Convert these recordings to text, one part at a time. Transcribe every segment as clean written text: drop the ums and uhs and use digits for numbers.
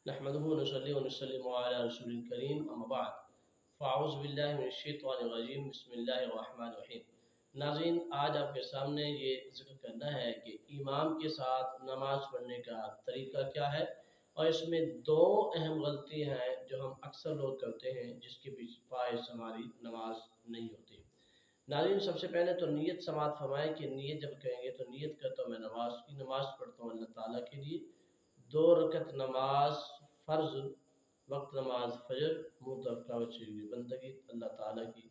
नहमदुहु व नसल्ली व नसल्लिमु अला रसूलिल करीम अम्मा बाद फ़अऊज़ु बिल्लाहि मिनश शैतानिर रजीम बिस्मिल्लाहिर रहमानिर रहीम। नाज़रीन, आज आपके सामने ये ज़िक्र करना है कि इमाम के साथ नमाज पढ़ने का तरीका क्या है, और इसमें दो अहम गलती हैं जो हम अक्सर लोग करते हैं, जिसके बायस हमारी नमाज नहीं होती। नाज़रीन, सबसे पहले तो नीयत समाअत फरमाएं कि नीयत जब कहेंगे तो नीयत करता हूँ मैं नमाज पढ़ता हूँ अल्लाह ताला के लिए, 2 रकत नमाज फ़र्ज वक्त नमाज फजर मुतवक्किल बंदगी अल्लाह ताला की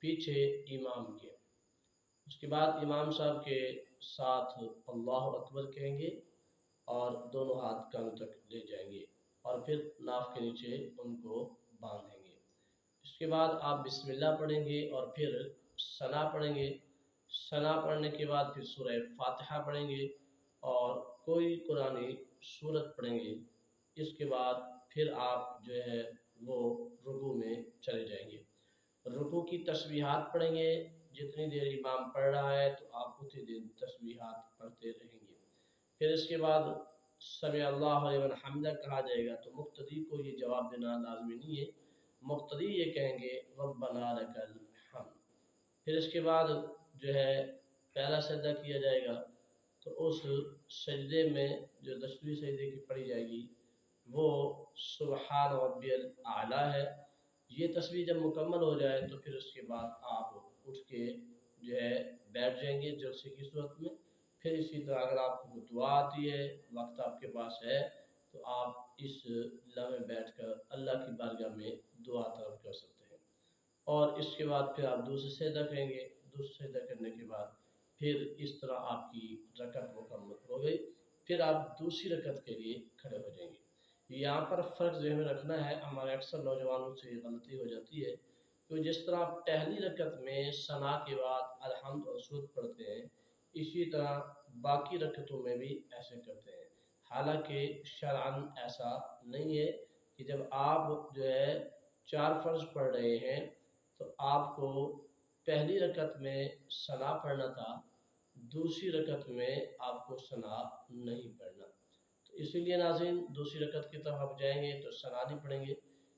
पीछे इमाम के। उसके बाद इमाम साहब के साथ अल्लाहु अकबर कहेंगे और दोनों हाथ कान तक ले जाएंगे और फिर नाफ के नीचे उनको बांधेंगे। इसके बाद आप बिस्मिल्लाह पढ़ेंगे और फिर सना पढ़ेंगे। सना पढ़ने के बाद फिर सूरह फातिहा पढ़ेंगे और कोई कुरानी सूरत पढ़ेंगे। इसके बाद फिर आप जो है वो रुकू में चले जाएंगे। रुकू की तस्बीहात पढ़ेंगे। जितनी देर इमाम पढ़ रहा है तो आप उतनी देर तस्बीहात पढ़ते रहेंगे। फिर इसके बाद समी अल्लाहु लिमन हमिदा कहा जाएगा, तो मुक्तदी को ये जवाब देना लाजमी नहीं है। मुक्तदी ये कहेंगे रब्बना लकल हम्द। फिर इसके बाद जो है पहला सजदा किया जाएगा, तो उस सजदे में जो 10वीं सजदे की पढ़ी जाएगी वो सुबहान रब्बियल आला है। ये तस्बीह जब मुकम्मल हो जाए तो फिर उसके बाद आप उठ के जो है बैठ जाएंगे जलसे की सूरत में। फिर इसी तरह अगर आपको दुआ आती है, वक्त आपके पास है, तो आप इस लम्हे बैठकर अल्लाह की बारगाह में दुआ तलब कर सकते हैं। और इसके बाद फिर आप दूसरे सजदा करेंगे। दूसरा सजदा करने के बाद फिर इस तरह आपकी रकत मुकम्मल हो गई। फिर आप दूसरी रकत के लिए खड़े हो जाएंगे। यहाँ पर फ़र्क ज़हन में रखना है, हमारे अक्सर नौजवानों से गलती हो जाती है तो जिस तरह आप पहली रकत में सना के बाद अलहम्द और सूरत पढ़ते हैं, इसी तरह बाकी रकतों में भी ऐसे करते हैं। हालांकि शरअन ऐसा नहीं है कि जब आप जो है 4 फ़र्ज़ पढ़ रहे हैं तो आपको पहली रकत में सना पढ़ना था, दूसरी रकत में आपको सना नहीं पढ़ना। तो इसीलिए नाज़रीन, दूसरी रकत की तरफ आप जाएंगे तो सना नहीं पढ़ेंगे।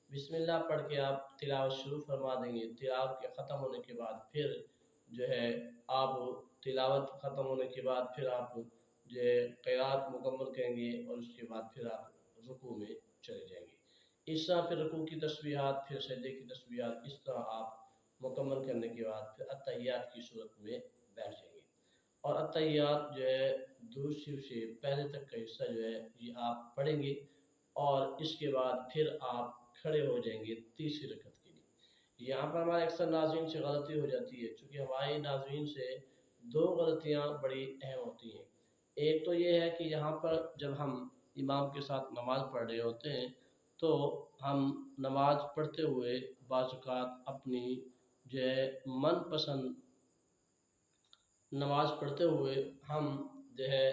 बिस्मिल्लाह पढ़ के आप तिलावत शुरू फरमा देंगे। तिलावत के ख़त्म होने के बाद फिर जो है आप तिलावत ख़त्म होने के बाद फिर आप जो है क़िराअत मुकम्मल करेंगे और उसके बाद फिर आप रुकू में चले जाएंगे। इस तरह फिर रुकू की तस्बीहात, फिर सजदे की तस्बीहात, इस तरह आप मुकम्मल करने के बाद फिर अत्तहियात की सूरत में बैठ जाएंगे। और अत्तहियात जो है दुरूद शरीफ से पहले तक का हिस्सा जो है ये आप पढ़ेंगे और इसके बाद फिर आप खड़े हो जाएंगे तीसरी रकत के लिए। यहाँ पर हमारे अक्सर नाज़रीन से गलती हो जाती है, चूँकि हमारे नाज़रीन से 2 गलतियाँ बड़ी अहम होती हैं। एक तो ये है कि यहाँ पर जब हम इमाम के साथ नमाज़ पढ़ रहे होते हैं तो हम नमाज़ पढ़ते हुए बाज़ औक़ात अपनी जो है मनपसंद नमाज़ पढ़ते हुए हम जो है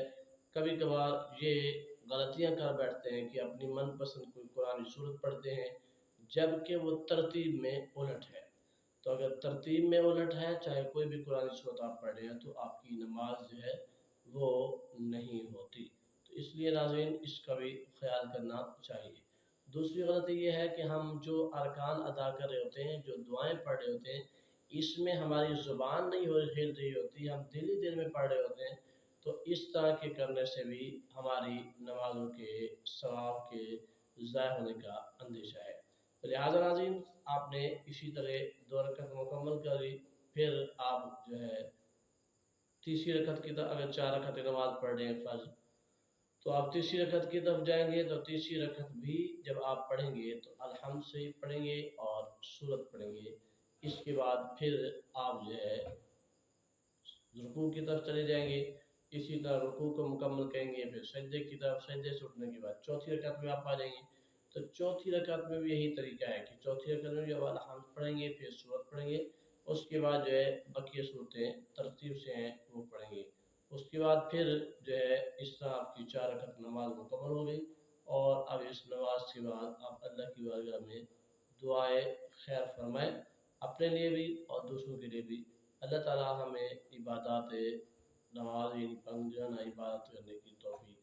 कभी कभार ये गलतियाँ कर बैठते हैं कि अपनी मनपसंद कोई कुरानी सूरत पढ़ते हैं, जबकि वो तरतीब में उलट है। तो अगर तरतीब में उलट है, चाहे कोई भी कुरानी सूरत आप पढ़ रहे हैं, तो आपकी नमाज जो है वो नहीं होती। तो इसलिए नाज़रीन, इसका भी ख्याल करना चाहिए। दूसरी गलती ये है कि हम जो अरकान अदा कर रहे होते हैं, जो दुआएं पढ़ रहे होते हैं, इसमें हमारी ज़ुबान नहीं हिल रही होती, हम दिल ही दिल में पढ़ रहे होते हैं। तो इस तरह के करने से भी हमारी नमाज़ों के सवाब के ज़ाया होने का अंदेशा है। तो लिहाजा नाज़रीन, आपने इसी तरह 2 रकत मुकम्मल करी, फिर आप जो है तीसरी रकत की तरफ, अगर 4 रकत नमाज़ पढ़ रहे हैं फ़र्ज़, तो आप तीसरी रकत की तरफ जाएंगे। तो तीसरी रकत भी जब आप पढ़ेंगे तो अलहम्द से ही पढ़ेंगे और सूरत पढ़ेंगे। इसके बाद फिर आप जो है रुकू की तरफ चले जाएंगे। इसी तरह रुकू को मुकम्मल करेंगे, फिर सजदे की तरफ, सजदे से उठने के बाद चौथी रकत में आप आ जाएंगे। तो चौथी रकत में भी यही तरीका है कि चौथी रकत में जब अलहम्द पढ़ेंगे, फिर सूरत पढ़ेंगे, उसके बाद जो है बकिया सूरतें तरतीब से हैं वो पढ़ेंगे। उसके बाद फिर जो है इस तरह आपकी 4 रकत नमाज मुकम्मल हो गई। और अब इस नमाज के बाद आप अल्लाह की बारगाह में दुआए खैर फरमाएँ, अपने लिए भी और दूसरों के लिए भी। अल्लाह ताला हमें इबादत नमाज यानी पंजाना इबादत करने की तौफीक